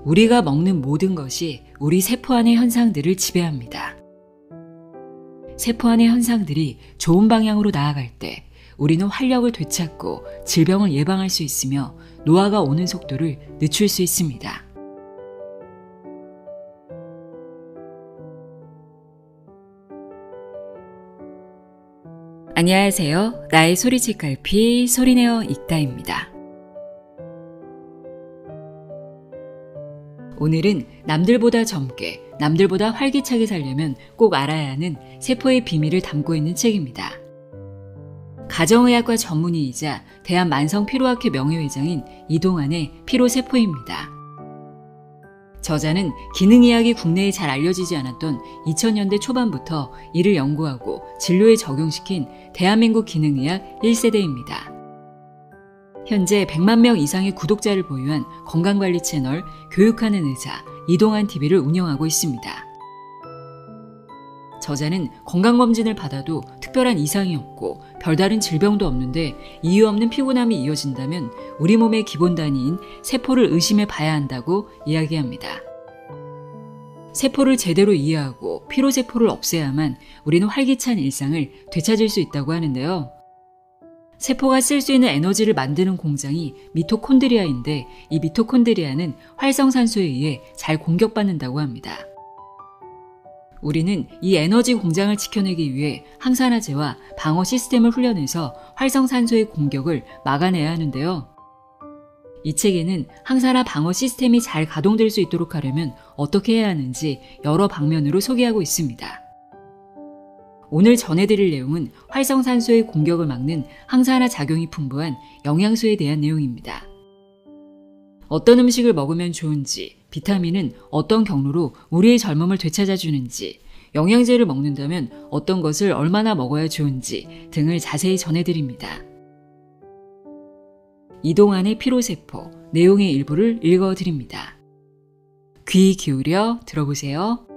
우리가 먹는 모든 것이 우리 세포 안의 현상들을 지배합니다. 세포 안의 현상들이 좋은 방향으로 나아갈 때 우리는 활력을 되찾고 질병을 예방할 수 있으며 노화가 오는 속도를 늦출 수 있습니다. 안녕하세요. 나의 소리책 갈피 소리내어 읽다입니다. 오늘은 남들보다 젊게, 남들보다 활기차게 살려면 꼭 알아야 하는 세포의 비밀을 담고 있는 책입니다. 가정의학과 전문의이자 대한만성피로학회 명예회장인 이동환의 피로세포입니다. 저자는 기능의학이 국내에 잘 알려지지 않았던 2000년대 초반부터 이를 연구하고 진료에 적용시킨 대한민국 기능의학 1세대입니다. 현재 100만 명 이상의 구독자를 보유한 건강관리 채널 교육하는 의사 이동환TV를 운영하고 있습니다. 저자는 건강검진을 받아도 특별한 이상이 없고 별다른 질병도 없는데 이유 없는 피곤함이 이어진다면 우리 몸의 기본 단위인 세포를 의심해 봐야 한다고 이야기합니다. 세포를 제대로 이해하고 피로세포를 없애야만 우리는 활기찬 일상을 되찾을 수 있다고 하는데요. 세포가 쓸 수 있는 에너지를 만드는 공장이 미토콘드리아인데 이 미토콘드리아는 활성산소에 의해 잘 공격받는다고 합니다. 우리는 이 에너지 공장을 지켜내기 위해 항산화제와 방어 시스템을 훈련해서 활성산소의 공격을 막아내야 하는데요. 이 책에는 항산화 방어 시스템이 잘 가동될 수 있도록 하려면 어떻게 해야 하는지 여러 방면으로 소개하고 있습니다. 오늘 전해드릴 내용은 활성산소의 공격을 막는 항산화 작용이 풍부한 영양소에 대한 내용입니다. 어떤 음식을 먹으면 좋은지, 비타민은 어떤 경로로 우리의 젊음을 되찾아주는지, 영양제를 먹는다면 어떤 것을 얼마나 먹어야 좋은지 등을 자세히 전해드립니다. 이동환의 피로세포, 내용의 일부를 읽어드립니다. 귀 기울여 들어보세요.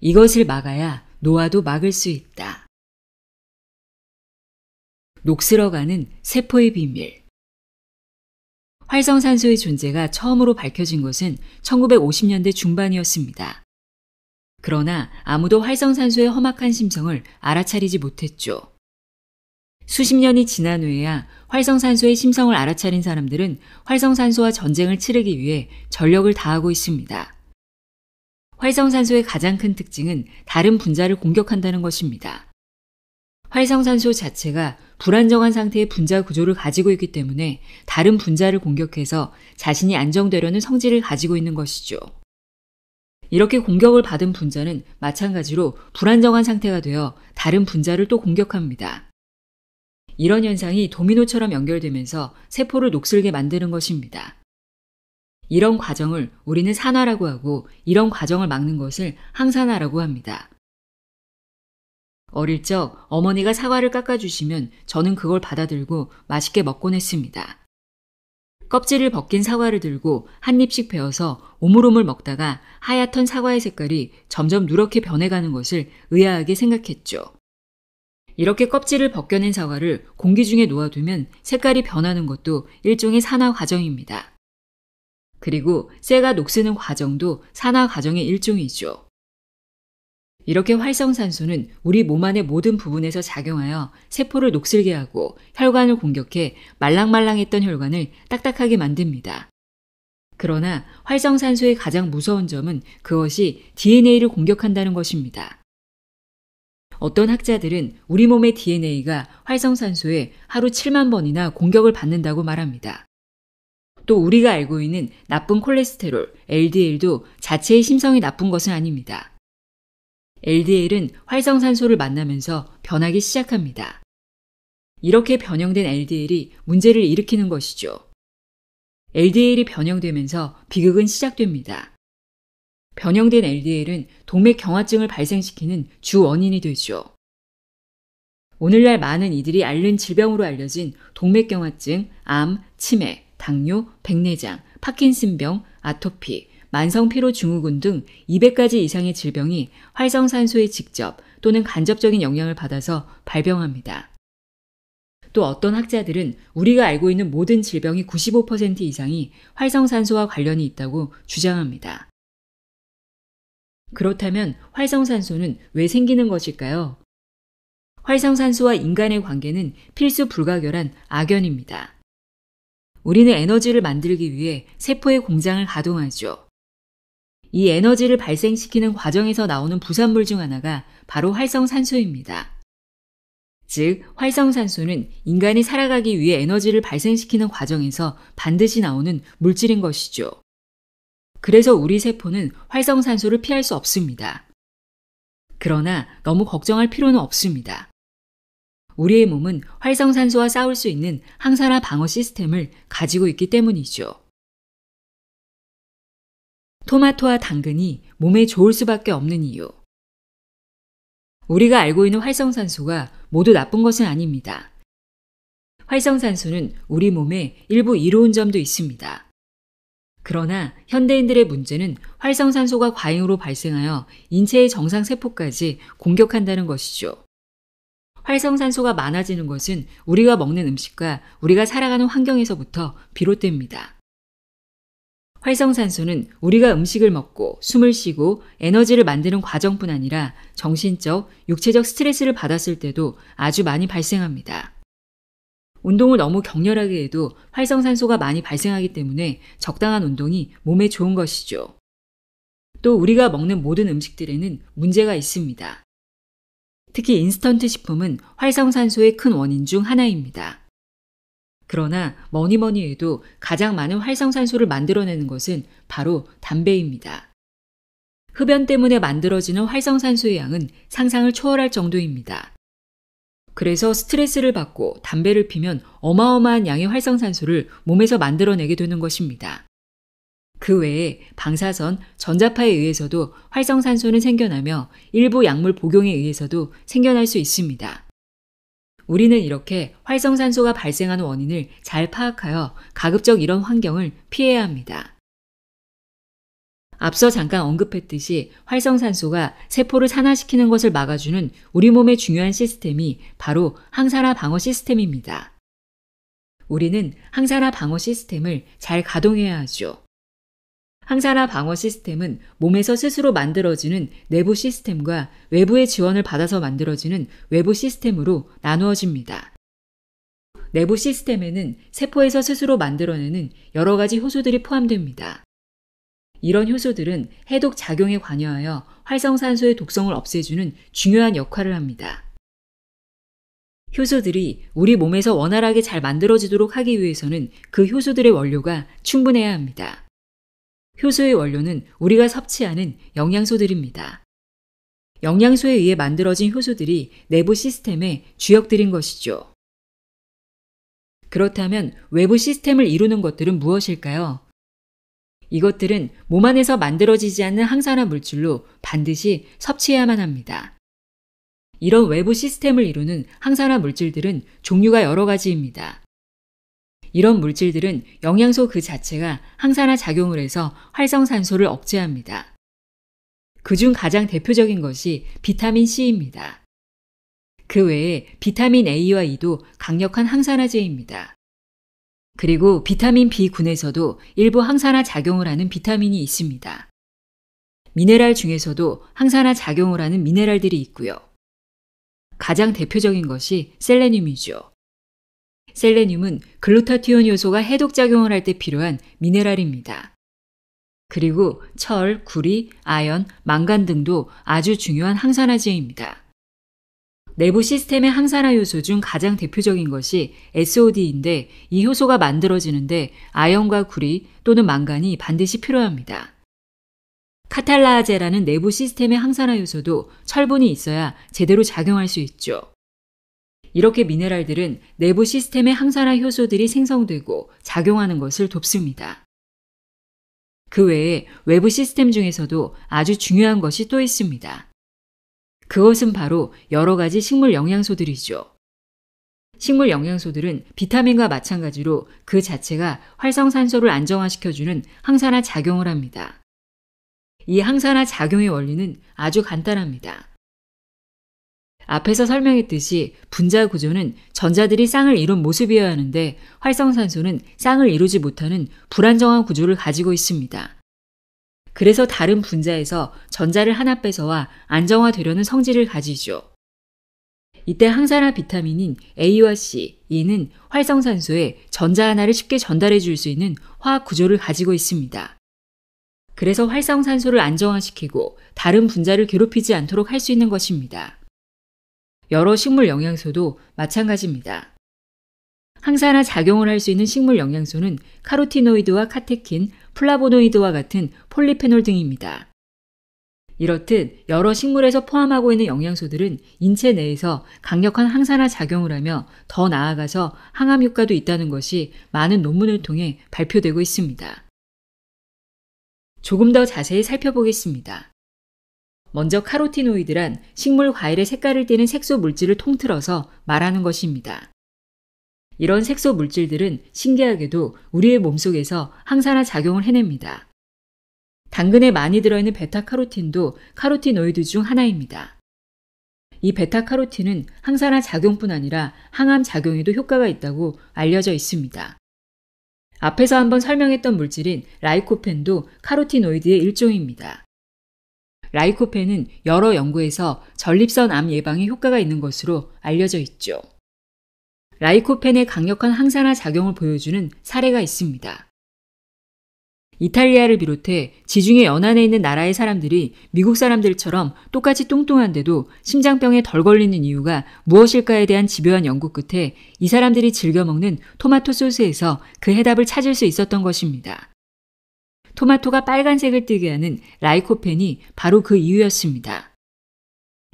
이것을 막아야 노화도 막을 수 있다. 녹슬어가는 세포의 비밀. 활성산소의 존재가 처음으로 밝혀진 것은 1950년대 중반이었습니다. 그러나 아무도 활성산소의 험악한 심성을 알아차리지 못했죠. 수십 년이 지난 후에야 활성산소의 심성을 알아차린 사람들은 활성산소와 전쟁을 치르기 위해 전력을 다하고 있습니다. 활성산소의 가장 큰 특징은 다른 분자를 공격한다는 것입니다. 활성산소 자체가 불안정한 상태의 분자 구조를 가지고 있기 때문에 다른 분자를 공격해서 자신이 안정되려는 성질을 가지고 있는 것이죠. 이렇게 공격을 받은 분자는 마찬가지로 불안정한 상태가 되어 다른 분자를 또 공격합니다. 이런 현상이 도미노처럼 연결되면서 세포를 녹슬게 만드는 것입니다. 이런 과정을 우리는 산화라고 하고 이런 과정을 막는 것을 항산화라고 합니다. 어릴 적 어머니가 사과를 깎아주시면 저는 그걸 받아들고 맛있게 먹곤 했습니다. 껍질을 벗긴 사과를 들고 한 입씩 베어서 오물오물 먹다가 하얗던 사과의 색깔이 점점 누렇게 변해가는 것을 의아하게 생각했죠. 이렇게 껍질을 벗겨낸 사과를 공기 중에 놓아두면 색깔이 변하는 것도 일종의 산화 과정입니다. 그리고 쇠가 녹쓰는 과정도 산화 과정의 일종이죠. 이렇게 활성산소는 우리 몸 안의 모든 부분에서 작용하여 세포를 녹슬게 하고 혈관을 공격해 말랑말랑했던 혈관을 딱딱하게 만듭니다. 그러나 활성산소의 가장 무서운 점은 그것이 DNA를 공격한다는 것입니다. 어떤 학자들은 우리 몸의 DNA가 활성산소에 하루 7만 번이나 공격을 받는다고 말합니다. 또 우리가 알고 있는 나쁜 콜레스테롤, LDL도 자체의 심성이 나쁜 것은 아닙니다. LDL은 활성산소를 만나면서 변하기 시작합니다. 이렇게 변형된 LDL이 문제를 일으키는 것이죠. LDL이 변형되면서 비극은 시작됩니다. 변형된 LDL은 동맥경화증을 발생시키는 주 원인이 되죠. 오늘날 많은 이들이 앓는 질병으로 알려진 동맥경화증, 암, 치매, 당뇨, 백내장, 파킨슨병, 아토피, 만성 피로 증후군 등 200가지 이상의 질병이 활성산소에 직접 또는 간접적인 영향을 받아서 발병합니다. 또 어떤 학자들은 우리가 알고 있는 모든 질병의 95% 이상이 활성산소와 관련이 있다고 주장합니다. 그렇다면 활성산소는 왜 생기는 것일까요? 활성산소와 인간의 관계는 필수 불가결한 악연입니다. 우리는 에너지를 만들기 위해 세포의 공장을 가동하죠. 이 에너지를 발생시키는 과정에서 나오는 부산물 중 하나가 바로 활성산소입니다. 즉, 활성산소는 인간이 살아가기 위해 에너지를 발생시키는 과정에서 반드시 나오는 물질인 것이죠. 그래서 우리 세포는 활성산소를 피할 수 없습니다. 그러나 너무 걱정할 필요는 없습니다. 우리의 몸은 활성산소와 싸울 수 있는 항산화 방어 시스템을 가지고 있기 때문이죠. 토마토와 당근이 몸에 좋을 수밖에 없는 이유. 우리가 알고 있는 활성산소가 모두 나쁜 것은 아닙니다. 활성산소는 우리 몸에 일부 이로운 점도 있습니다. 그러나 현대인들의 문제는 활성산소가 과잉으로 발생하여 인체의 정상세포까지 공격한다는 것이죠. 활성산소가 많아지는 것은 우리가 먹는 음식과 우리가 살아가는 환경에서부터 비롯됩니다. 활성산소는 우리가 음식을 먹고 숨을 쉬고 에너지를 만드는 과정뿐 아니라 정신적, 육체적 스트레스를 받았을 때도 아주 많이 발생합니다. 운동을 너무 격렬하게 해도 활성산소가 많이 발생하기 때문에 적당한 운동이 몸에 좋은 것이죠. 또 우리가 먹는 모든 음식들에는 문제가 있습니다. 특히 인스턴트 식품은 활성산소의 큰 원인 중 하나입니다. 그러나 뭐니 해도 가장 많은 활성산소를 만들어내는 것은 바로 담배입니다. 흡연 때문에 만들어지는 활성산소의 양은 상상을 초월할 정도입니다. 그래서 스트레스를 받고 담배를 피면 어마어마한 양의 활성산소를 몸에서 만들어내게 되는 것입니다. 그 외에 방사선, 전자파에 의해서도 활성산소는 생겨나며 일부 약물 복용에 의해서도 생겨날 수 있습니다. 우리는 이렇게 활성산소가 발생하는 원인을 잘 파악하여 가급적 이런 환경을 피해야 합니다. 앞서 잠깐 언급했듯이 활성산소가 세포를 산화시키는 것을 막아주는 우리 몸의 중요한 시스템이 바로 항산화 방어 시스템입니다. 우리는 항산화 방어 시스템을 잘 가동해야 하죠. 항산화 방어 시스템은 몸에서 스스로 만들어지는 내부 시스템과 외부의 지원을 받아서 만들어지는 외부 시스템으로 나누어집니다. 내부 시스템에는 세포에서 스스로 만들어내는 여러 가지 효소들이 포함됩니다. 이런 효소들은 해독 작용에 관여하여 활성산소의 독성을 없애주는 중요한 역할을 합니다. 효소들이 우리 몸에서 원활하게 잘 만들어지도록 하기 위해서는 그 효소들의 원료가 충분해야 합니다. 효소의 원료는 우리가 섭취하는 영양소들입니다. 영양소에 의해 만들어진 효소들이 내부 시스템의 주역들인 것이죠. 그렇다면 외부 시스템을 이루는 것들은 무엇일까요? 이것들은 몸 안에서 만들어지지 않는 항산화 물질로 반드시 섭취해야만 합니다. 이런 외부 시스템을 이루는 항산화 물질들은 종류가 여러 가지입니다. 이런 물질들은 영양소 그 자체가 항산화 작용을 해서 활성산소를 억제합니다. 그중 가장 대표적인 것이 비타민 C입니다. 그 외에 비타민 A와 E도 강력한 항산화제입니다. 그리고 비타민 B군에서도 일부 항산화 작용을 하는 비타민이 있습니다. 미네랄 중에서도 항산화 작용을 하는 미네랄들이 있고요. 가장 대표적인 것이 셀레늄이죠. 셀레늄은 글루타티온 요소가 해독작용을 할 때 필요한 미네랄입니다. 그리고 철, 구리, 아연, 망간 등도 아주 중요한 항산화제입니다. 내부 시스템의 항산화 요소 중 가장 대표적인 것이 SOD인데 이 효소가 만들어지는데 아연과 구리 또는 망간이 반드시 필요합니다. 카탈라아제라는 내부 시스템의 항산화 요소도 철분이 있어야 제대로 작용할 수 있죠. 이렇게 미네랄들은 내부 시스템의 항산화 효소들이 생성되고 작용하는 것을 돕습니다. 그 외에 외부 시스템 중에서도 아주 중요한 것이 또 있습니다. 그것은 바로 여러 가지 식물 영양소들이죠. 식물 영양소들은 비타민과 마찬가지로 그 자체가 활성산소를 안정화시켜주는 항산화 작용을 합니다. 이 항산화 작용의 원리는 아주 간단합니다. 앞에서 설명했듯이 분자 구조는 전자들이 쌍을 이룬 모습이어야 하는데 활성산소는 쌍을 이루지 못하는 불안정한 구조를 가지고 있습니다. 그래서 다른 분자에서 전자를 하나 뺏어와 안정화되려는 성질을 가지죠. 이때 항산화 비타민인 A와 C, E는 활성산소에 전자 하나를 쉽게 전달해 줄 수 있는 화학 구조를 가지고 있습니다. 그래서 활성산소를 안정화시키고 다른 분자를 괴롭히지 않도록 할 수 있는 것입니다. 여러 식물 영양소도 마찬가지입니다. 항산화 작용을 할 수 있는 식물 영양소는 카로티노이드와 카테킨, 플라보노이드와 같은 폴리페놀 등입니다. 이렇듯 여러 식물에서 포함하고 있는 영양소들은 인체 내에서 강력한 항산화 작용을 하며 더 나아가서 항암 효과도 있다는 것이 많은 논문을 통해 발표되고 있습니다. 조금 더 자세히 살펴보겠습니다. 먼저 카로티노이드란 식물 과일의 색깔을 띠는 색소 물질을 통틀어서 말하는 것입니다. 이런 색소 물질들은 신기하게도 우리의 몸속에서 항산화 작용을 해냅니다. 당근에 많이 들어있는 베타카로틴도 카로티노이드 중 하나입니다. 이 베타카로틴은 항산화 작용뿐 아니라 항암 작용에도 효과가 있다고 알려져 있습니다. 앞에서 한번 설명했던 물질인 라이코펜도 카로티노이드의 일종입니다. 라이코펜은 여러 연구에서 전립선 암 예방에 효과가 있는 것으로 알려져 있죠. 라이코펜의 강력한 항산화 작용을 보여주는 사례가 있습니다. 이탈리아를 비롯해 지중해 연안에 있는 나라의 사람들이 미국 사람들처럼 똑같이 뚱뚱한데도 심장병에 덜 걸리는 이유가 무엇일까에 대한 집요한 연구 끝에 이 사람들이 즐겨 먹는 토마토 소스에서 그 해답을 찾을 수 있었던 것입니다. 토마토가 빨간색을 띠게 하는 라이코펜이 바로 그 이유였습니다.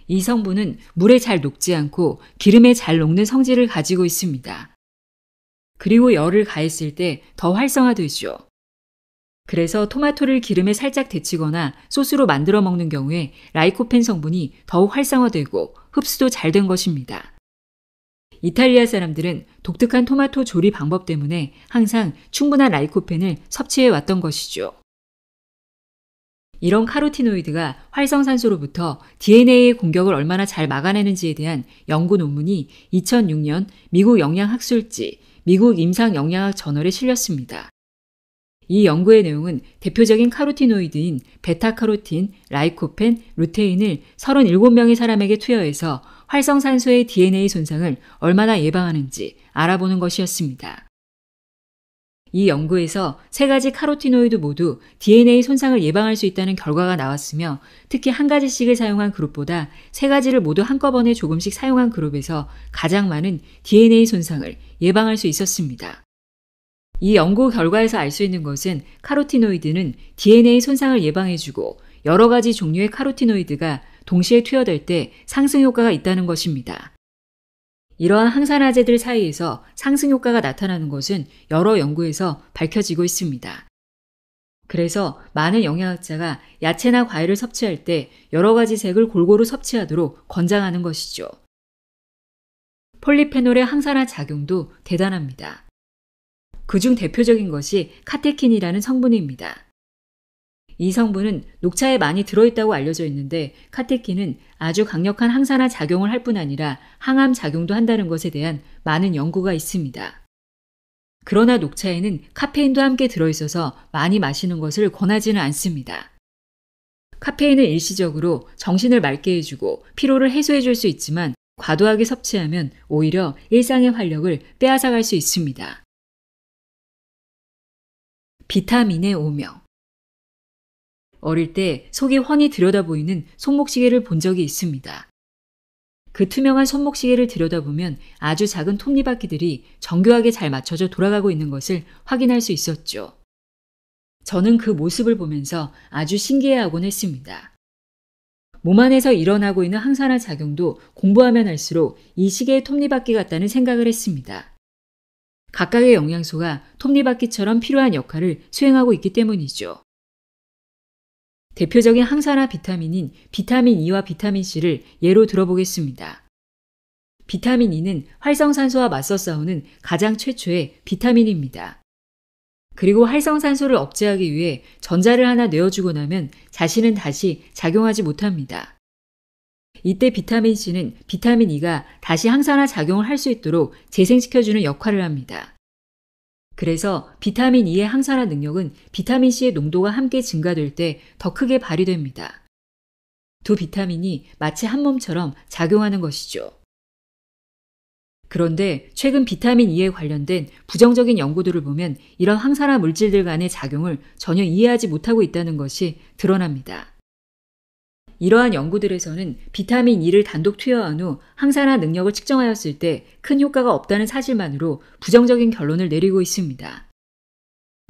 이 성분은 물에 잘 녹지 않고 기름에 잘 녹는 성질을 가지고 있습니다. 그리고 열을 가했을 때 더 활성화되죠. 그래서 토마토를 기름에 살짝 데치거나 소스로 만들어 먹는 경우에 라이코펜 성분이 더욱 활성화되고 흡수도 잘 된 것입니다. 이탈리아 사람들은 독특한 토마토 조리 방법 때문에 항상 충분한 라이코펜을 섭취해 왔던 것이죠. 이런 카로티노이드가 활성산소로부터 DNA의 공격을 얼마나 잘 막아내는지에 대한 연구 논문이 2006년 미국 영양학술지, 미국 임상영양학 저널에 실렸습니다. 이 연구의 내용은 대표적인 카로티노이드인 베타카로틴, 라이코펜, 루테인을 37명의 사람에게 투여해서 활성산소의 DNA 손상을 얼마나 예방하는지 알아보는 것이었습니다. 이 연구에서 3가지 카로티노이드 모두 DNA 손상을 예방할 수 있다는 결과가 나왔으며 특히 한 가지씩을 사용한 그룹보다 3가지를 모두 한꺼번에 조금씩 사용한 그룹에서 가장 많은 DNA 손상을 예방할 수 있었습니다. 이 연구 결과에서 알 수 있는 것은 카로티노이드는 DNA 손상을 예방해주고 여러 가지 종류의 카로티노이드가 동시에 투여될 때 상승 효과가 있다는 것입니다. 이러한 항산화제들 사이에서 상승 효과가 나타나는 것은 여러 연구에서 밝혀지고 있습니다. 그래서 많은 영양학자가 야채나 과일을 섭취할 때 여러 가지 색을 골고루 섭취하도록 권장하는 것이죠. 폴리페놀의 항산화 작용도 대단합니다. 그중 대표적인 것이 카테킨이라는 성분입니다. 이 성분은 녹차에 많이 들어있다고 알려져 있는데 카테킨은 아주 강력한 항산화 작용을 할 뿐 아니라 항암 작용도 한다는 것에 대한 많은 연구가 있습니다. 그러나 녹차에는 카페인도 함께 들어있어서 많이 마시는 것을 권하지는 않습니다. 카페인은 일시적으로 정신을 맑게 해주고 피로를 해소해 줄 수 있지만 과도하게 섭취하면 오히려 일상의 활력을 빼앗아갈 수 있습니다. 비타민의 오명. 어릴 때 속이 훤히 들여다보이는 손목시계를 본 적이 있습니다. 그 투명한 손목시계를 들여다보면 아주 작은 톱니바퀴들이 정교하게 잘 맞춰져 돌아가고 있는 것을 확인할 수 있었죠. 저는 그 모습을 보면서 아주 신기해하곤 했습니다. 몸 안에서 일어나고 있는 항산화 작용도 공부하면 할수록 이 시계의 톱니바퀴 같다는 생각을 했습니다. 각각의 영양소가 톱니바퀴처럼 필요한 역할을 수행하고 있기 때문이죠. 대표적인 항산화 비타민인 비타민 E와 비타민 C를 예로 들어보겠습니다. 비타민 E는 활성산소와 맞서 싸우는 가장 최초의 비타민입니다. 그리고 활성산소를 억제하기 위해 전자를 하나 내어주고 나면 자신은 다시 작용하지 못합니다. 이때 비타민C는 비타민 E가 다시 항산화 작용을 할 수 있도록 재생시켜주는 역할을 합니다. 그래서 비타민 E의 항산화 능력은 비타민C의 농도가 함께 증가될 때 더 크게 발휘됩니다. 두 비타민이 마치 한 몸처럼 작용하는 것이죠. 그런데 최근 비타민 E에 관련된 부정적인 연구들을 보면 이런 항산화 물질들 간의 작용을 전혀 이해하지 못하고 있다는 것이 드러납니다. 이러한 연구들에서는 비타민 E를 단독 투여한 후 항산화 능력을 측정하였을 때 큰 효과가 없다는 사실만으로 부정적인 결론을 내리고 있습니다.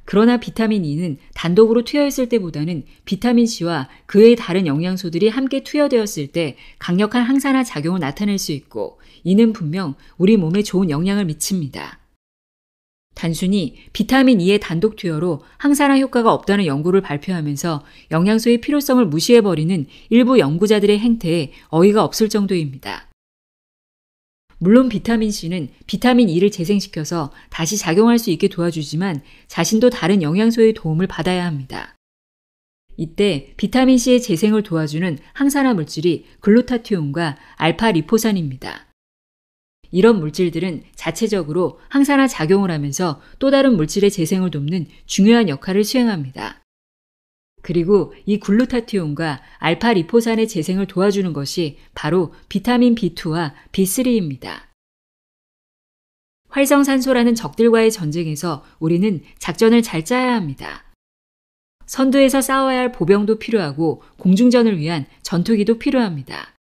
그러나 비타민 E는 단독으로 투여했을 때보다는 비타민 C와 그 외의 다른 영양소들이 함께 투여되었을 때 강력한 항산화 작용을 나타낼 수 있고, 이는 분명 우리 몸에 좋은 영향을 미칩니다. 단순히 비타민 E의 단독 투여로 항산화 효과가 없다는 연구를 발표하면서 영양소의 필요성을 무시해버리는 일부 연구자들의 행태에 어이가 없을 정도입니다. 물론 비타민C는 비타민 E를 재생시켜서 다시 작용할 수 있게 도와주지만 자신도 다른 영양소의 도움을 받아야 합니다. 이때 비타민C의 재생을 도와주는 항산화 물질이 글루타티온과 알파리포산입니다. 이런 물질들은 자체적으로 항산화 작용을 하면서 또 다른 물질의 재생을 돕는 중요한 역할을 수행합니다. 그리고 이 글루타티온과 알파리포산의 재생을 도와주는 것이 바로 비타민 B2와 B3입니다. 활성산소라는 적들과의 전쟁에서 우리는 작전을 잘 짜야 합니다. 선두에서 싸워야 할 보병도 필요하고 공중전을 위한 전투기도 필요합니다.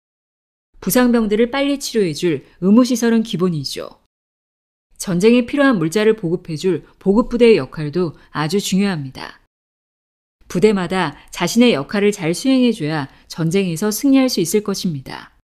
부상병들을 빨리 치료해줄 의무시설은 기본이죠. 전쟁에 필요한 물자를 보급해줄 보급부대의 역할도 아주 중요합니다. 부대마다 자신의 역할을 잘 수행해줘야 전쟁에서 승리할 수 있을 것입니다.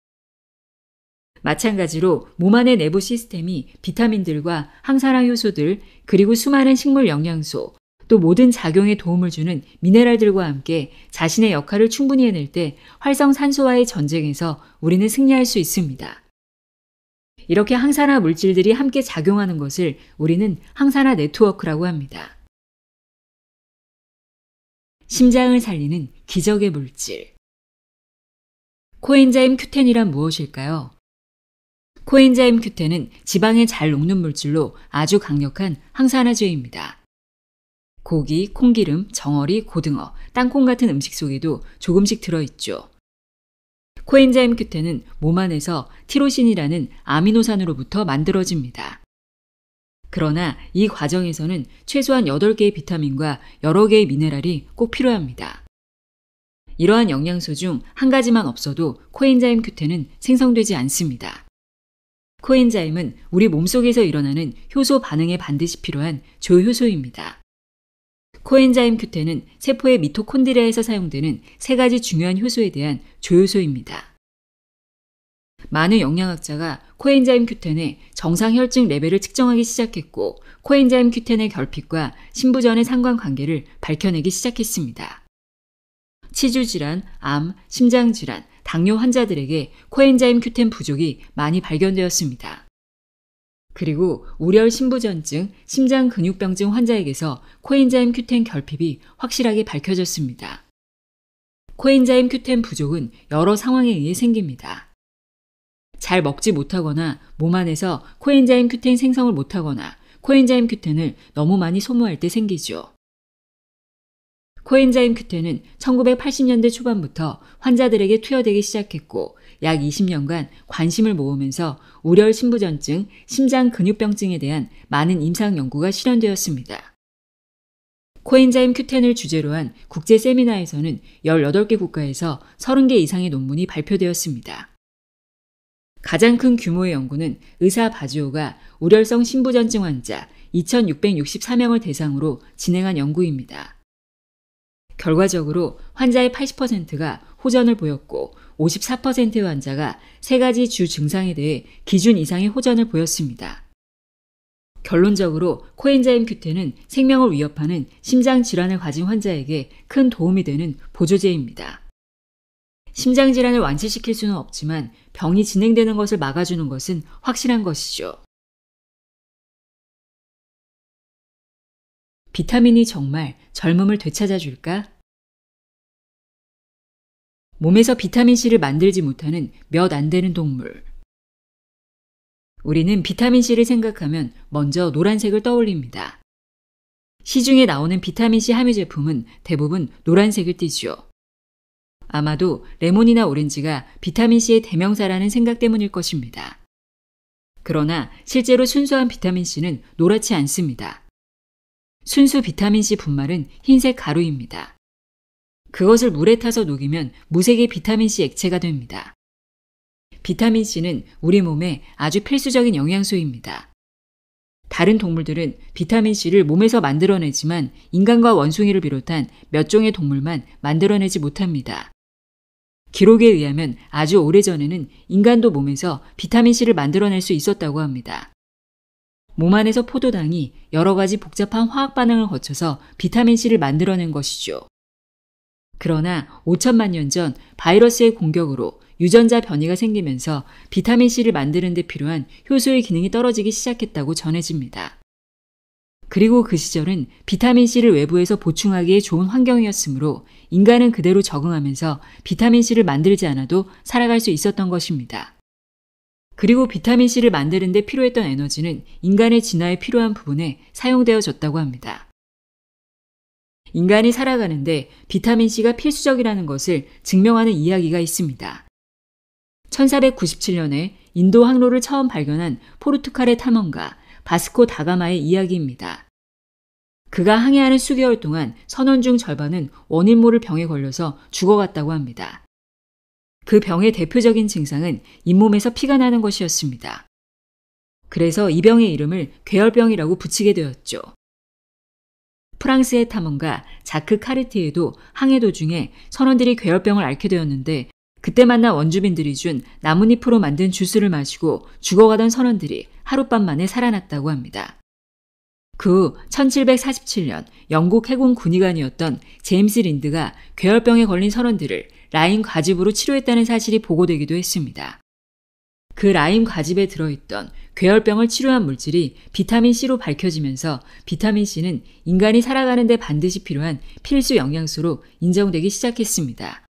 마찬가지로 몸 안의 내부 시스템이 비타민들과 항산화 효소들, 그리고 수많은 식물 영양소, 또 모든 작용에 도움을 주는 미네랄들과 함께 자신의 역할을 충분히 해낼 때 활성산소와의 전쟁에서 우리는 승리할 수 있습니다. 이렇게 항산화 물질들이 함께 작용하는 것을 우리는 항산화 네트워크라고 합니다. 심장을 살리는 기적의 물질. 코엔자임 Q10이란 무엇일까요? 코엔자임 Q10은 지방에 잘 녹는 물질로 아주 강력한 항산화제입니다. 고기, 콩기름, 정어리, 고등어, 땅콩 같은 음식 속에도 조금씩 들어있죠. 코엔자임 Q10은 몸 안에서 티로신이라는 아미노산으로부터 만들어집니다. 그러나 이 과정에서는 최소한 8개의 비타민과 여러 개의 미네랄이 꼭 필요합니다. 이러한 영양소 중 한 가지만 없어도 코엔자임 Q10은 생성되지 않습니다. 코엔자임은 우리 몸속에서 일어나는 효소 반응에 반드시 필요한 조효소입니다. 코엔자임 Q10은 세포의 미토콘드리아에서 사용되는 3가지 중요한 효소에 대한 조효소입니다. 많은 영양학자가 코엔자임 Q10의 정상 혈증 레벨을 측정하기 시작했고, 코엔자임 Q10의 결핍과 신부전의 상관관계를 밝혀내기 시작했습니다. 치주질환, 암, 심장질환, 당뇨 환자들에게 코엔자임 Q10 부족이 많이 발견되었습니다. 그리고 우열 신부전증, 심장근육병증 환자에게서 코엔자임 Q10 결핍이 확실하게 밝혀졌습니다. 코엔자임 Q10 부족은 여러 상황에 의해 생깁니다. 잘 먹지 못하거나 몸 안에서 코엔자임 Q10 생성을 못하거나 코엔자임 Q10을 너무 많이 소모할 때 생기죠. 코엔자임 Q10은 1980년대 초반부터 환자들에게 투여되기 시작했고, 약 20년간 관심을 모으면서 우열 신부전증, 심장 근육병증에 대한 많은 임상 연구가 실현되었습니다. 코엔자임 Q10을 주제로 한 국제 세미나에서는 18개 국가에서 30개 이상의 논문이 발표되었습니다. 가장 큰 규모의 연구는 의사 바지오가 우열성 신부전증 환자 2,664명을 대상으로 진행한 연구입니다. 결과적으로 환자의 80%가 호전을 보였고 54%의 환자가 3가지 주 증상에 대해 기준 이상의 호전을 보였습니다. 결론적으로 코엔자임 Q10은 생명을 위협하는 심장 질환을 가진 환자에게 큰 도움이 되는 보조제입니다. 심장 질환을 완치시킬 수는 없지만 병이 진행되는 것을 막아주는 것은 확실한 것이죠. 비타민이 정말 젊음을 되찾아줄까? 몸에서 비타민C를 만들지 못하는 몇 안 되는 동물. 우리는 비타민C를 생각하면 먼저 노란색을 떠올립니다. 시중에 나오는 비타민C 함유 제품은 대부분 노란색을 띠죠. 아마도 레몬이나 오렌지가 비타민C의 대명사라는 생각 때문일 것입니다. 그러나 실제로 순수한 비타민C는 노랗지 않습니다. 순수 비타민C 분말은 흰색 가루입니다. 그것을 물에 타서 녹이면 무색의 비타민C 액체가 됩니다. 비타민C는 우리 몸에 아주 필수적인 영양소입니다. 다른 동물들은 비타민C를 몸에서 만들어내지만 인간과 원숭이를 비롯한 몇 종의 동물만 만들어내지 못합니다. 기록에 의하면 아주 오래전에는 인간도 몸에서 비타민C를 만들어낼 수 있었다고 합니다. 몸 안에서 포도당이 여러 가지 복잡한 화학 반응을 거쳐서 비타민C를 만들어낸 것이죠. 그러나 5천만 년 전 바이러스의 공격으로 유전자 변이가 생기면서 비타민C를 만드는 데 필요한 효소의 기능이 떨어지기 시작했다고 전해집니다. 그리고 그 시절은 비타민C를 외부에서 보충하기에 좋은 환경이었으므로 인간은 그대로 적응하면서 비타민C를 만들지 않아도 살아갈 수 있었던 것입니다. 그리고 비타민C를 만드는 데 필요했던 에너지는 인간의 진화에 필요한 부분에 사용되어졌다고 합니다. 인간이 살아가는데 비타민C가 필수적이라는 것을 증명하는 이야기가 있습니다. 1497년에 인도 항로를 처음 발견한 포르투갈의 탐험가 바스코 다가마의 이야기입니다. 그가 항해하는 수개월 동안 선원 중 절반은 원인 모를 병에 걸려서 죽어갔다고 합니다. 그 병의 대표적인 증상은 잇몸에서 피가 나는 것이었습니다. 그래서 이 병의 이름을 괴혈병이라고 붙이게 되었죠. 프랑스의 탐험가 자크 카르티에도 항해 도중에 선원들이 괴혈병을 앓게 되었는데 그때 만난 원주민들이 준 나뭇잎으로 만든 주스를 마시고 죽어가던 선원들이 하룻밤 만에 살아났다고 합니다. 그 후 1747년 영국 해군 군의관이었던 제임스 린드가 괴혈병에 걸린 선원들을 라임 과즙으로 치료했다는 사실이 보고되기도 했습니다. 그 라임 과즙에 들어있던 괴혈병을 치료한 물질이 비타민C로 밝혀지면서 비타민C는 인간이 살아가는 데 반드시 필요한 필수 영양소로 인정되기 시작했습니다.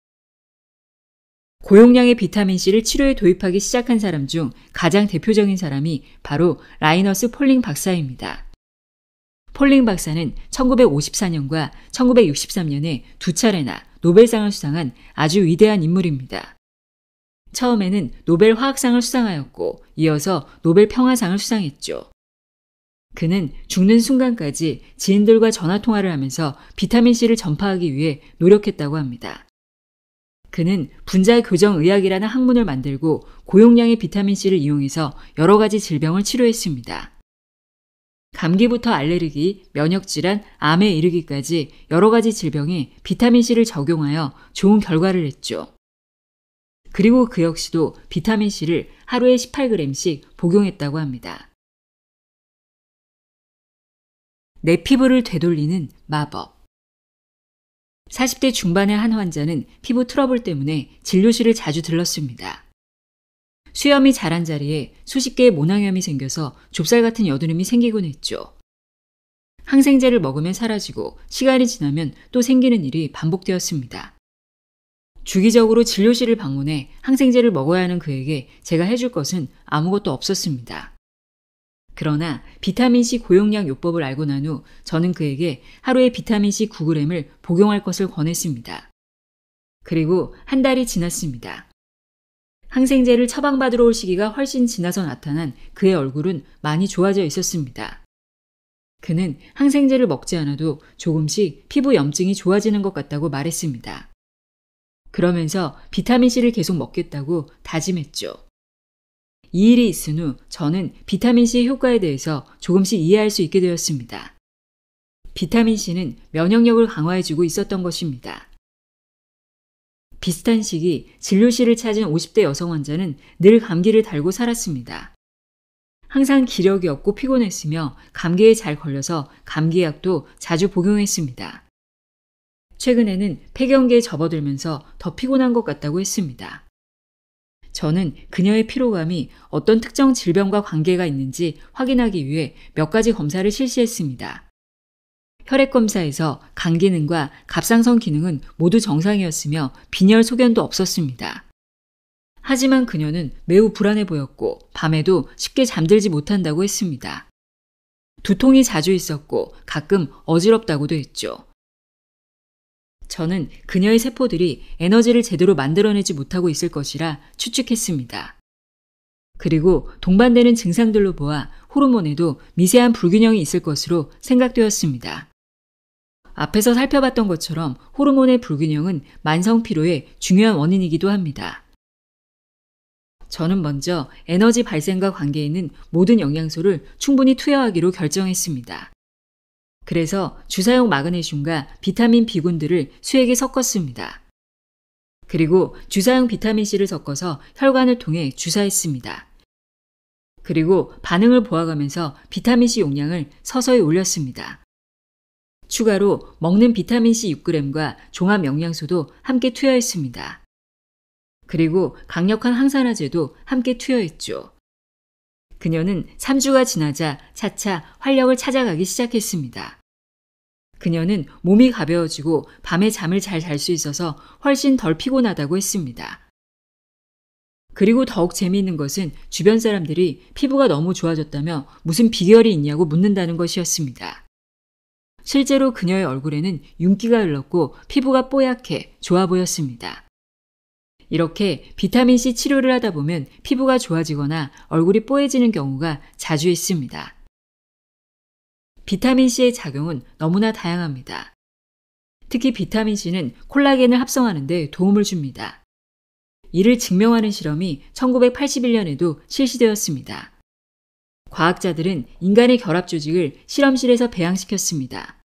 고용량의 비타민C를 치료에 도입하기 시작한 사람 중 가장 대표적인 사람이 바로 라이너스 폴링 박사입니다. 폴링 박사는 1954년과 1963년에 두 차례나 노벨상을 수상한 아주 위대한 인물입니다. 처음에는 노벨 화학상을 수상하였고 이어서 노벨 평화상을 수상했죠. 그는 죽는 순간까지 지인들과 전화통화를 하면서 비타민C를 전파하기 위해 노력했다고 합니다. 그는 분자교정의학이라는 학문을 만들고 고용량의 비타민C를 이용해서 여러 가지 질병을 치료했습니다. 감기부터 알레르기, 면역질환, 암에 이르기까지 여러 가지 질병에 비타민C를 적용하여 좋은 결과를 냈죠. 그리고 그 역시도 비타민C를 하루에 18g씩 복용했다고 합니다. 내 피부를 되돌리는 마법. 40대 중반의 한 환자는 피부 트러블 때문에 진료실을 자주 들렀습니다. 수염이 자란 자리에 수십 개의 모낭염이 생겨서 좁쌀 같은 여드름이 생기곤 했죠. 항생제를 먹으면 사라지고 시간이 지나면 또 생기는 일이 반복되었습니다. 주기적으로 진료실을 방문해 항생제를 먹어야 하는 그에게 제가 해줄 것은 아무것도 없었습니다. 그러나 비타민C 고용량 요법을 알고 난 후 저는 그에게 하루에 비타민C 9g을 복용할 것을 권했습니다. 그리고 한 달이 지났습니다. 항생제를 처방받으러 올 시기가 훨씬 지나서 나타난 그의 얼굴은 많이 좋아져 있었습니다. 그는 항생제를 먹지 않아도 조금씩 피부 염증이 좋아지는 것 같다고 말했습니다. 그러면서 비타민C를 계속 먹겠다고 다짐했죠. 이 일이 있은 후 저는 비타민C의 효과에 대해서 조금씩 이해할 수 있게 되었습니다. 비타민C는 면역력을 강화해주고 있었던 것입니다. 비슷한 시기 진료실을 찾은 50대 여성 환자는 늘 감기를 달고 살았습니다. 항상 기력이 없고 피곤했으며 감기에 잘 걸려서 감기약도 자주 복용했습니다. 최근에는 폐경기에 접어들면서 더 피곤한 것 같다고 했습니다. 저는 그녀의 피로감이 어떤 특정 질병과 관계가 있는지 확인하기 위해 몇 가지 검사를 실시했습니다. 혈액 검사에서 간 기능과 갑상선 기능은 모두 정상이었으며 빈혈 소견도 없었습니다. 하지만 그녀는 매우 불안해 보였고 밤에도 쉽게 잠들지 못한다고 했습니다. 두통이 자주 있었고 가끔 어지럽다고도 했죠. 저는 그녀의 세포들이 에너지를 제대로 만들어내지 못하고 있을 것이라 추측했습니다. 그리고 동반되는 증상들로 보아 호르몬에도 미세한 불균형이 있을 것으로 생각되었습니다. 앞에서 살펴봤던 것처럼 호르몬의 불균형은 만성 피로의 중요한 원인이기도 합니다. 저는 먼저 에너지 발생과 관계 있는 모든 영양소를 충분히 투여하기로 결정했습니다. 그래서 주사용 마그네슘과 비타민 B군들을 수액에 섞었습니다. 그리고 주사용 비타민C를 섞어서 혈관을 통해 주사했습니다. 그리고 반응을 보아가면서 비타민C 용량을 서서히 올렸습니다. 추가로 먹는 비타민C 6g과 종합 영양소도 함께 투여했습니다. 그리고 강력한 항산화제도 함께 투여했죠. 그녀는 3주가 지나자 차차 활력을 찾아가기 시작했습니다. 그녀는 몸이 가벼워지고 밤에 잠을 잘 잘 수 있어서 훨씬 덜 피곤하다고 했습니다. 그리고 더욱 재미있는 것은 주변 사람들이 피부가 너무 좋아졌다며 무슨 비결이 있냐고 묻는다는 것이었습니다. 실제로 그녀의 얼굴에는 윤기가 흘렀고 피부가 뽀얗게 좋아 보였습니다. 이렇게 비타민C 치료를 하다 보면 피부가 좋아지거나 얼굴이 뽀얘지는 경우가 자주 있습니다. 비타민C의 작용은 너무나 다양합니다. 특히 비타민C는 콜라겐을 합성하는 데 도움을 줍니다. 이를 증명하는 실험이 1981년에도 실시되었습니다. 과학자들은 인간의 결합 조직을 실험실에서 배양시켰습니다.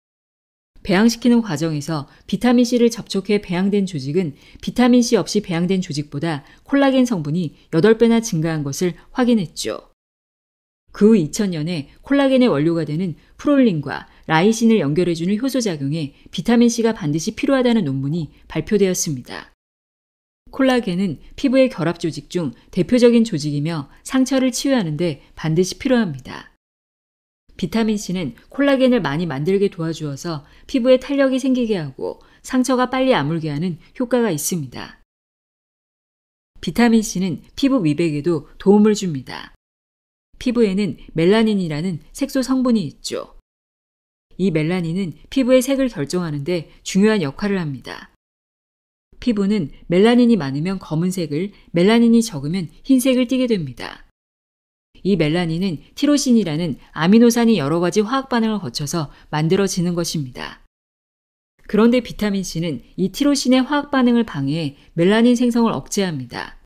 배양시키는 과정에서 비타민C를 접촉해 배양된 조직은 비타민C 없이 배양된 조직보다 콜라겐 성분이 8배나 증가한 것을 확인했죠. 그 후 2000년에 콜라겐의 원료가 되는 프롤린과 라이신을 연결해주는 효소작용에 비타민C가 반드시 필요하다는 논문이 발표되었습니다. 콜라겐은 피부의 결합 조직 중 대표적인 조직이며 상처를 치유하는 데 반드시 필요합니다. 비타민C는 콜라겐을 많이 만들게 도와주어서 피부에 탄력이 생기게 하고 상처가 빨리 아물게 하는 효과가 있습니다. 비타민C는 피부 미백에도 도움을 줍니다. 피부에는 멜라닌이라는 색소 성분이 있죠. 이 멜라닌은 피부의 색을 결정하는 데 중요한 역할을 합니다. 피부는 멜라닌이 많으면 검은색을, 멜라닌이 적으면 흰색을 띠게 됩니다. 이 멜라닌은 티로신이라는 아미노산이 여러 가지 화학 반응을 거쳐서 만들어지는 것입니다. 그런데 비타민C는 이 티로신의 화학 반응을 방해해 멜라닌 생성을 억제합니다.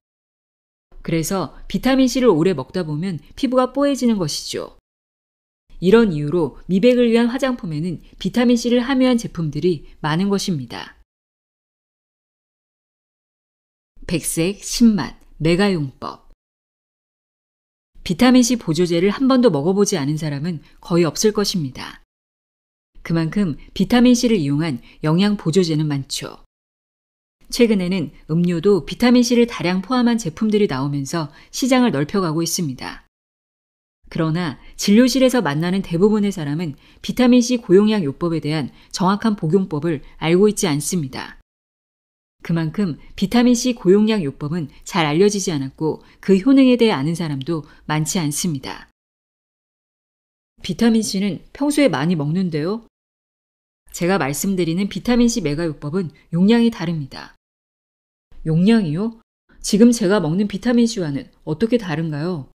그래서 비타민C를 오래 먹다 보면 피부가 뽀얘지는 것이죠. 이런 이유로 미백을 위한 화장품에는 비타민C를 함유한 제품들이 많은 것입니다. 백색, 신맛, 메가용법. 비타민C 보조제를 한 번도 먹어보지 않은 사람은 거의 없을 것입니다. 그만큼 비타민C를 이용한 영양 보조제는 많죠. 최근에는 음료도 비타민C를 다량 포함한 제품들이 나오면서 시장을 넓혀가고 있습니다. 그러나 진료실에서 만나는 대부분의 사람은 비타민C 고용량 요법에 대한 정확한 복용법을 알고 있지 않습니다. 그만큼 비타민C 고용량 요법은 잘 알려지지 않았고 그 효능에 대해 아는 사람도 많지 않습니다. 비타민C는 평소에 많이 먹는데요. 제가 말씀드리는 비타민C 메가 요법은 용량이 다릅니다. 용량이요? 지금 제가 먹는 비타민C와는 어떻게 다른가요?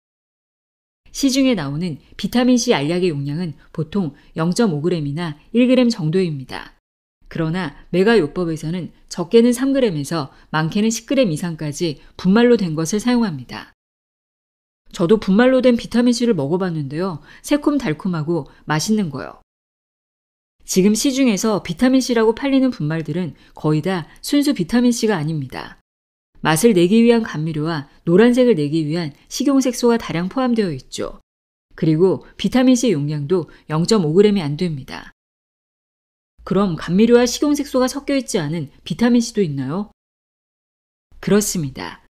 시중에 나오는 비타민C 알약의 용량은 보통 0.5g이나 1g 정도입니다. 그러나 메가 요법에서는 적게는 3g에서 많게는 10g 이상까지 분말로 된 것을 사용합니다. 저도 분말로 된 비타민C를 먹어봤는데요. 새콤달콤하고 맛있는 거요. 지금 시중에서 비타민C라고 팔리는 분말들은 거의 다 순수 비타민C가 아닙니다. 맛을 내기 위한 감미료와 노란색을 내기 위한 식용색소가 다량 포함되어 있죠. 그리고 비타민C 용량도 0.5g이 안 됩니다. 그럼 감미료와 식용색소가 섞여 있지 않은 비타민C도 있나요? 그렇습니다.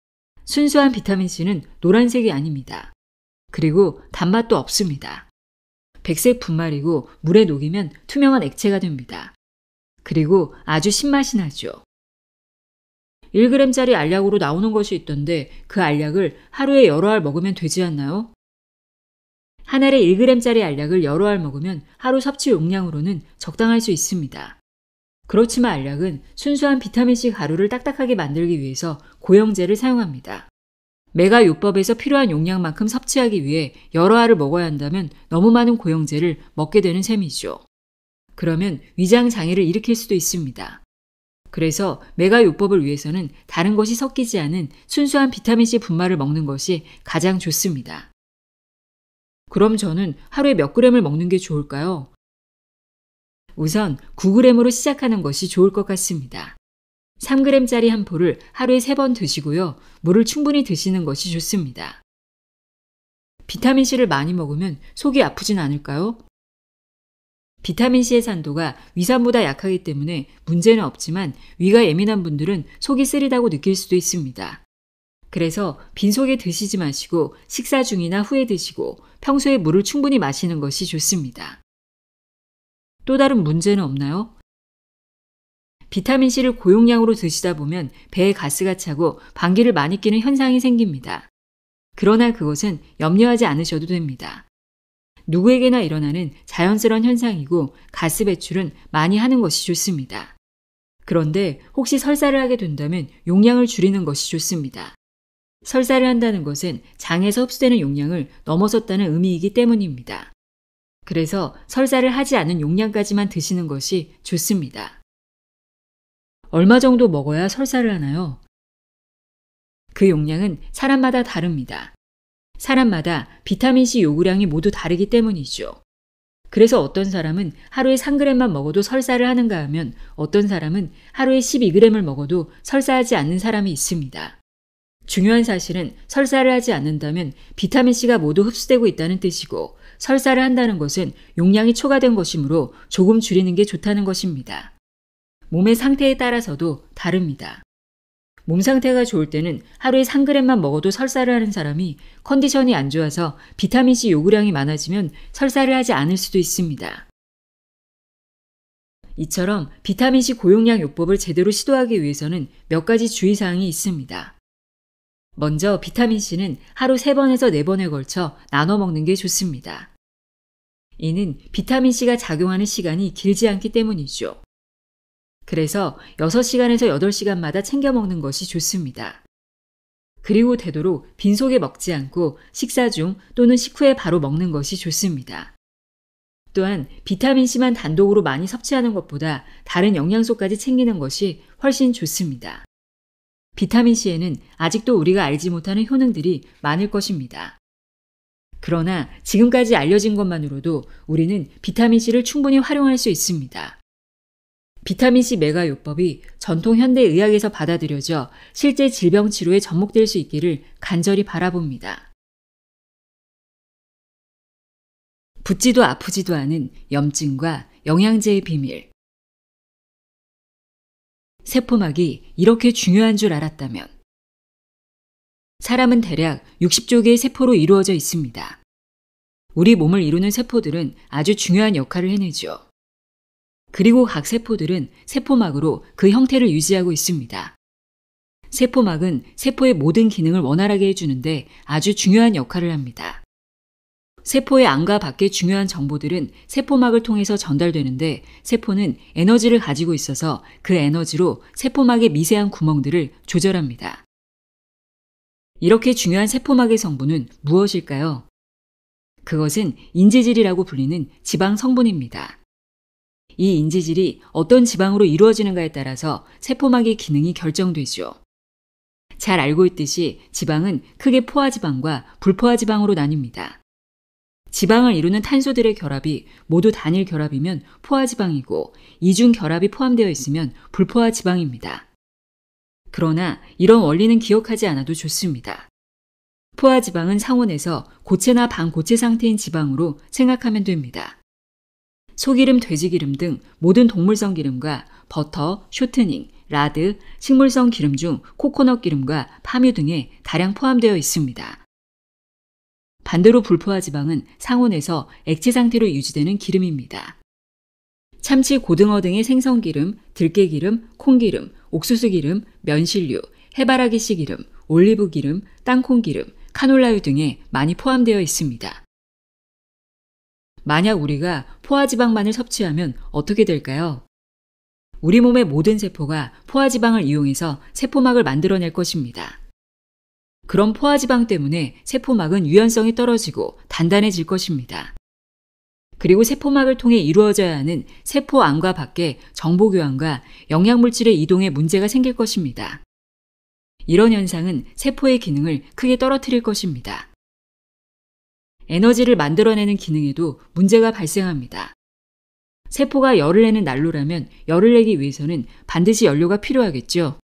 순수한 비타민C는 노란색이 아닙니다. 그리고 단맛도 없습니다. 백색 분말이고 물에 녹이면 투명한 액체가 됩니다. 그리고 아주 신맛이 나죠. 1g짜리 알약으로 나오는 것이 있던데 그 알약을 하루에 여러 알 먹으면 되지 않나요? 한 알에 1g짜리 알약을 여러 알 먹으면 하루 섭취 용량으로는 적당할 수 있습니다. 그렇지만 알약은 순수한 비타민C 가루를 딱딱하게 만들기 위해서 고영제를 사용합니다. 메가요법에서 필요한 용량만큼 섭취하기 위해 여러 알을 먹어야 한다면 너무 많은 고영제를 먹게 되는 셈이죠. 그러면 위장 장애를 일으킬 수도 있습니다. 그래서 메가요법을 위해서는 다른 것이 섞이지 않은 순수한 비타민C 분말을 먹는 것이 가장 좋습니다. 그럼 저는 하루에 몇 그램을 먹는 게 좋을까요? 우선 9g으로 시작하는 것이 좋을 것 같습니다. 3g짜리 한 포를 하루에 3번 드시고요. 물을 충분히 드시는 것이 좋습니다. 비타민C를 많이 먹으면 속이 아프진 않을까요? 비타민C의 산도가 위산보다 약하기 때문에 문제는 없지만 위가 예민한 분들은 속이 쓰리다고 느낄 수도 있습니다. 그래서 빈속에 드시지 마시고 식사 중이나 후에 드시고 평소에 물을 충분히 마시는 것이 좋습니다. 또 다른 문제는 없나요? 비타민C를 고용량으로 드시다 보면 배에 가스가 차고 방귀를 많이 뀌는 현상이 생깁니다. 그러나 그것은 염려하지 않으셔도 됩니다. 누구에게나 일어나는 자연스러운 현상이고 가스 배출은 많이 하는 것이 좋습니다. 그런데 혹시 설사를 하게 된다면 용량을 줄이는 것이 좋습니다. 설사를 한다는 것은 장에서 흡수되는 용량을 넘어섰다는 의미이기 때문입니다. 그래서 설사를 하지 않은 용량까지만 드시는 것이 좋습니다. 얼마 정도 먹어야 설사를 하나요? 그 용량은 사람마다 다릅니다. 사람마다 비타민C 요구량이 모두 다르기 때문이죠. 그래서 어떤 사람은 하루에 3g만 먹어도 설사를 하는가 하면 어떤 사람은 하루에 12g을 먹어도 설사하지 않는 사람이 있습니다. 중요한 사실은 설사를 하지 않는다면 비타민C가 모두 흡수되고 있다는 뜻이고 설사를 한다는 것은 용량이 초과된 것이므로 조금 줄이는 게 좋다는 것입니다. 몸의 상태에 따라서도 다릅니다. 몸 상태가 좋을 때는 하루에 3g만 먹어도 설사를 하는 사람이 컨디션이 안 좋아서 비타민C 요구량이 많아지면 설사를 하지 않을 수도 있습니다. 이처럼 비타민C 고용량 요법을 제대로 시도하기 위해서는 몇 가지 주의사항이 있습니다. 먼저 비타민C는 하루 3번에서 4번에 걸쳐 나눠 먹는 게 좋습니다. 이는 비타민C가 작용하는 시간이 길지 않기 때문이죠. 그래서 6시간에서 8시간마다 챙겨 먹는 것이 좋습니다. 그리고 되도록 빈속에 먹지 않고 식사 중 또는 식후에 바로 먹는 것이 좋습니다. 또한 비타민C만 단독으로 많이 섭취하는 것보다 다른 영양소까지 챙기는 것이 훨씬 좋습니다. 비타민C에는 아직도 우리가 알지 못하는 효능들이 많을 것입니다. 그러나 지금까지 알려진 것만으로도 우리는 비타민C를 충분히 활용할 수 있습니다. 비타민C 메가요법이 전통 현대의학에서 받아들여져 실제 질병 치료에 접목될 수 있기를 간절히 바라봅니다. 붓지도 아프지도 않은 염증과 영양제의 비밀. 세포막이 이렇게 중요한 줄 알았다면. 사람은 대략 60조 개의 세포로 이루어져 있습니다. 우리 몸을 이루는 세포들은 아주 중요한 역할을 해내죠. 그리고 각 세포들은 세포막으로 그 형태를 유지하고 있습니다. 세포막은 세포의 모든 기능을 원활하게 해주는데 아주 중요한 역할을 합니다. 세포의 안과 밖의 중요한 정보들은 세포막을 통해서 전달되는데 세포는 에너지를 가지고 있어서 그 에너지로 세포막의 미세한 구멍들을 조절합니다. 이렇게 중요한 세포막의 성분은 무엇일까요? 그것은 인지질이라고 불리는 지방 성분입니다. 이 인지질이 어떤 지방으로 이루어지는가에 따라서 세포막의 기능이 결정되죠. 잘 알고 있듯이 지방은 크게 포화지방과 불포화지방으로 나뉩니다. 지방을 이루는 탄소들의 결합이 모두 단일 결합이면 포화지방이고 이중 결합이 포함되어 있으면 불포화지방입니다. 그러나 이런 원리는 기억하지 않아도 좋습니다. 포화지방은 상온에서 고체나 반고체 상태인 지방으로 생각하면 됩니다. 소기름, 돼지기름 등 모든 동물성 기름과 버터, 쇼트닝, 라드, 식물성 기름 중 코코넛 기름과 파뮤 등에 다량 포함되어 있습니다. 반대로 불포화 지방은 상온에서 액체 상태로 유지되는 기름입니다. 참치, 고등어 등의 생선기름, 들깨기름, 콩기름, 옥수수기름, 면실류, 해바라기씨 기름, 올리브기름, 땅콩기름, 카놀라유 등에 많이 포함되어 있습니다. 만약 우리가 포화지방만을 섭취하면 어떻게 될까요? 우리 몸의 모든 세포가 포화지방을 이용해서 세포막을 만들어낼 것입니다. 그럼 포화지방 때문에 세포막은 유연성이 떨어지고 단단해질 것입니다. 그리고 세포막을 통해 이루어져야 하는 세포 안과 밖의 정보 교환과 영양물질의 이동에 문제가 생길 것입니다. 이런 현상은 세포의 기능을 크게 떨어뜨릴 것입니다. 에너지를 만들어내는 기능에도 문제가 발생합니다. 세포가 열을 내는 난로라면 열을 내기 위해서는 반드시 연료가 필요하겠죠.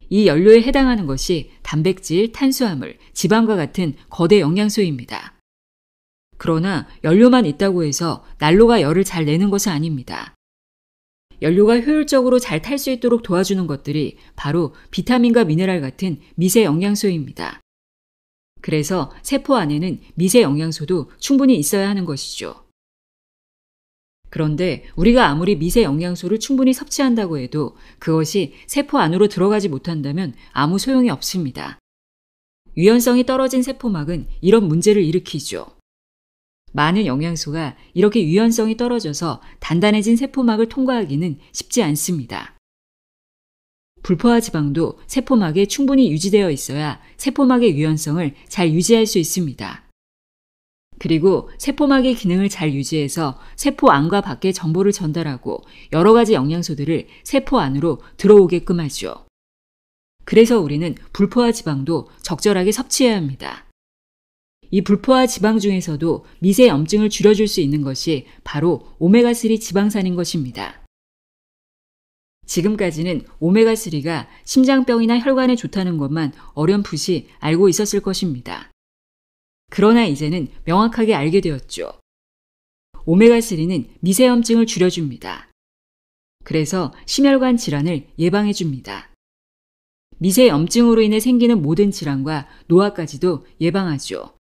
이 연료에 해당하는 것이 단백질, 탄수화물, 지방과 같은 거대 영양소입니다. 그러나 연료만 있다고 해서 난로가 열을 잘 내는 것은 아닙니다. 연료가 효율적으로 잘 탈 수 있도록 도와주는 것들이 바로 비타민과 미네랄 같은 미세 영양소입니다. 그래서 세포 안에는 미세 영양소도 충분히 있어야 하는 것이죠. 그런데 우리가 아무리 미세 영양소를 충분히 섭취한다고 해도 그것이 세포 안으로 들어가지 못한다면 아무 소용이 없습니다. 유연성이 떨어진 세포막은 이런 문제를 일으키죠. 많은 영양소가 이렇게 유연성이 떨어져서 단단해진 세포막을 통과하기는 쉽지 않습니다. 불포화 지방도 세포막에 충분히 유지되어 있어야 세포막의 유연성을 잘 유지할 수 있습니다. 그리고 세포막의 기능을 잘 유지해서 세포 안과 밖에 정보를 전달하고 여러 가지 영양소들을 세포 안으로 들어오게끔 하죠. 그래서 우리는 불포화 지방도 적절하게 섭취해야 합니다. 이 불포화 지방 중에서도 미세 염증을 줄여줄 수 있는 것이 바로 오메가3 지방산인 것입니다. 지금까지는 오메가3가 심장병이나 혈관에 좋다는 것만 어렴풋이 알고 있었을 것입니다. 그러나 이제는 명확하게 알게 되었죠. 오메가3는 미세염증을 줄여줍니다. 그래서 심혈관 질환을 예방해줍니다. 미세염증으로 인해 생기는 모든 질환과 노화까지도 예방하죠.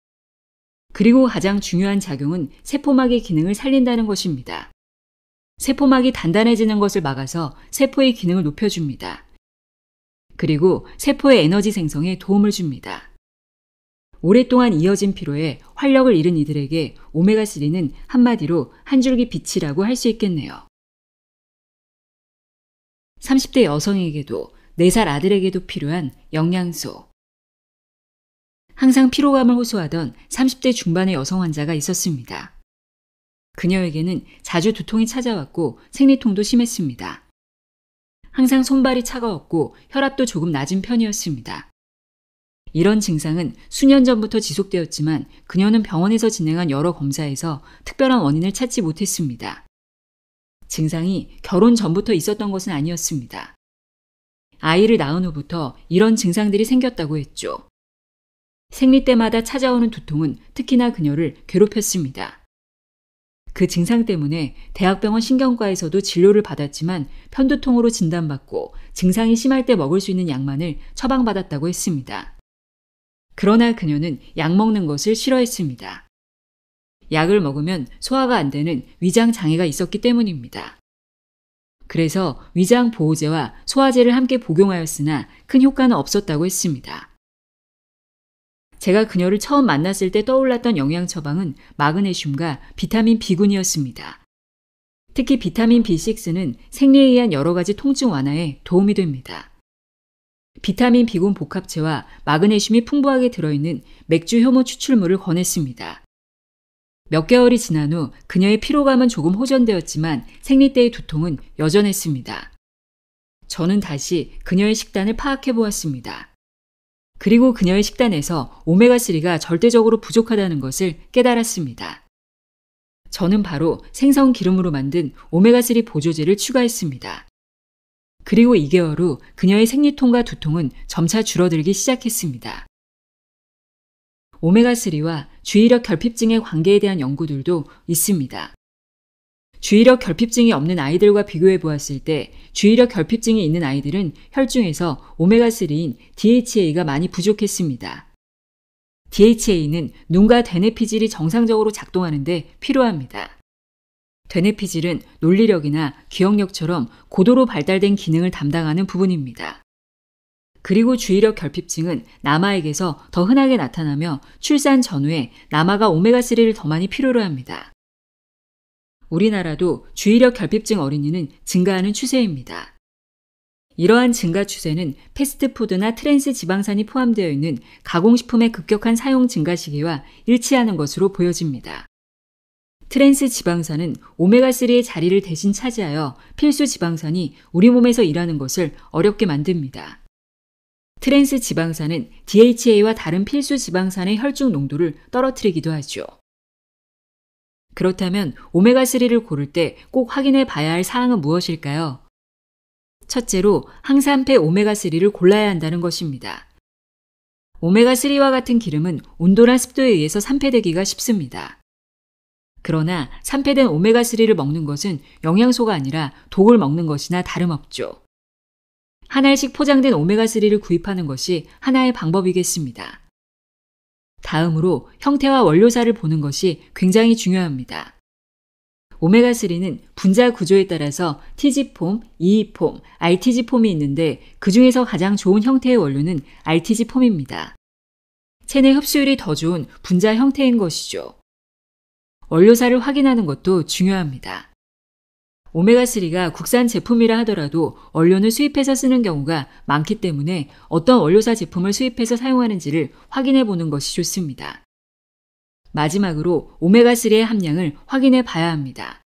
그리고 가장 중요한 작용은 세포막의 기능을 살린다는 것입니다. 세포막이 단단해지는 것을 막아서 세포의 기능을 높여줍니다. 그리고 세포의 에너지 생성에 도움을 줍니다. 오랫동안 이어진 피로에 활력을 잃은 이들에게 오메가3는 한마디로 한 줄기 빛이라고 할 수 있겠네요. 30대 여성에게도 4살 아들에게도 필요한 영양소. 항상 피로감을 호소하던 30대 중반의 여성 환자가 있었습니다. 그녀에게는 자주 두통이 찾아왔고 생리통도 심했습니다. 항상 손발이 차가웠고 혈압도 조금 낮은 편이었습니다. 이런 증상은 수년 전부터 지속되었지만 그녀는 병원에서 진행한 여러 검사에서 특별한 원인을 찾지 못했습니다. 증상이 결혼 전부터 있었던 것은 아니었습니다. 아이를 낳은 후부터 이런 증상들이 생겼다고 했죠. 생리 때마다 찾아오는 두통은 특히나 그녀를 괴롭혔습니다. 그 증상 때문에 대학병원 신경과에서도 진료를 받았지만 편두통으로 진단받고 증상이 심할 때 먹을 수 있는 약만을 처방받았다고 했습니다. 그러나 그녀는 약 먹는 것을 싫어했습니다. 약을 먹으면 소화가 안 되는 위장 장애가 있었기 때문입니다. 그래서 위장 보호제와 소화제를 함께 복용하였으나 큰 효과는 없었다고 했습니다. 제가 그녀를 처음 만났을 때 떠올랐던 영양 처방은 마그네슘과 비타민 B군이었습니다. 특히 비타민 B6는 생리에 의한 여러 가지 통증 완화에 도움이 됩니다. 비타민 B군 복합체와 마그네슘이 풍부하게 들어있는 맥주 효모 추출물을 권했습니다. 몇 개월이 지난 후 그녀의 피로감은 조금 호전되었지만 생리 때의 두통은 여전했습니다. 저는 다시 그녀의 식단을 파악해 보았습니다. 그리고 그녀의 식단에서 오메가3가 절대적으로 부족하다는 것을 깨달았습니다. 저는 바로 생선 기름으로 만든 오메가3 보조제를 추가했습니다. 그리고 2개월 후 그녀의 생리통과 두통은 점차 줄어들기 시작했습니다. 오메가3와 주의력 결핍증의 관계에 대한 연구들도 있습니다. 주의력 결핍증이 없는 아이들과 비교해 보았을 때 주의력 결핍증이 있는 아이들은 혈중에서 오메가3인 DHA가 많이 부족했습니다. DHA는 눈과 대뇌 피질이 정상적으로 작동하는 데 필요합니다. 대뇌 피질은 논리력이나 기억력처럼 고도로 발달된 기능을 담당하는 부분입니다. 그리고 주의력 결핍증은 남아에게서 더 흔하게 나타나며 출산 전후에 남아가 오메가3를 더 많이 필요로 합니다. 우리나라도 주의력 결핍증 어린이는 증가하는 추세입니다. 이러한 증가 추세는 패스트푸드나 트랜스 지방산이 포함되어 있는 가공식품의 급격한 사용 증가 시기와 일치하는 것으로 보여집니다. 트랜스 지방산은 오메가3의 자리를 대신 차지하여 필수 지방산이 우리 몸에서 일하는 것을 어렵게 만듭니다. 트랜스 지방산은 DHA와 다른 필수 지방산의 혈중 농도를 떨어뜨리기도 하죠. 그렇다면 오메가3를 고를 때 꼭 확인해 봐야 할 사항은 무엇일까요? 첫째로 항산패 오메가3를 골라야 한다는 것입니다. 오메가3와 같은 기름은 온도나 습도에 의해서 산패되기가 쉽습니다. 그러나 산패된 오메가3를 먹는 것은 영양소가 아니라 독을 먹는 것이나 다름없죠. 한 알씩 포장된 오메가3를 구입하는 것이 하나의 방법이겠습니다. 다음으로 형태와 원료사를 보는 것이 굉장히 중요합니다. 오메가3는 분자 구조에 따라서 TG폼, EE폼, RTG폼이 있는데 그 중에서 가장 좋은 형태의 원료는 RTG폼입니다. 체내 흡수율이 더 좋은 분자 형태인 것이죠. 원료사를 확인하는 것도 중요합니다. 오메가3가 국산 제품이라 하더라도 원료는 수입해서 쓰는 경우가 많기 때문에 어떤 원료사 제품을 수입해서 사용하는지를 확인해 보는 것이 좋습니다. 마지막으로 오메가3의 함량을 확인해 봐야 합니다.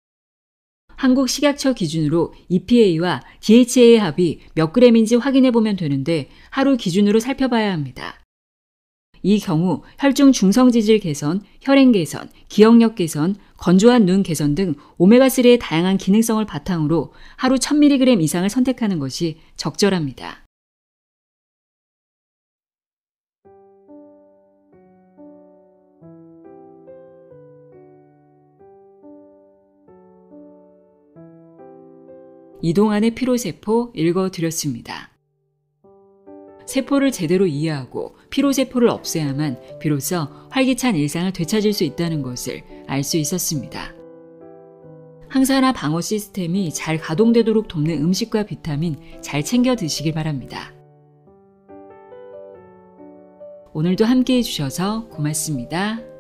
한국식약처 기준으로 EPA와 DHA의 합이 몇 g인지 확인해 보면 되는데 하루 기준으로 살펴봐야 합니다. 이 경우 혈중 중성지질 개선, 혈행 개선, 기억력 개선, 건조한 눈 개선 등 오메가3의 다양한 기능성을 바탕으로 하루 1000mg 이상을 선택하는 것이 적절합니다. 이동안의 피로세포 읽어드렸습니다. 세포를 제대로 이해하고 피로세포를 없애야만 비로소 활기찬 일상을 되찾을 수 있다는 것을 알 수 있었습니다. 항산화 방어 시스템이 잘 가동되도록 돕는 음식과 비타민 잘 챙겨 드시길 바랍니다. 오늘도 함께 해주셔서 고맙습니다.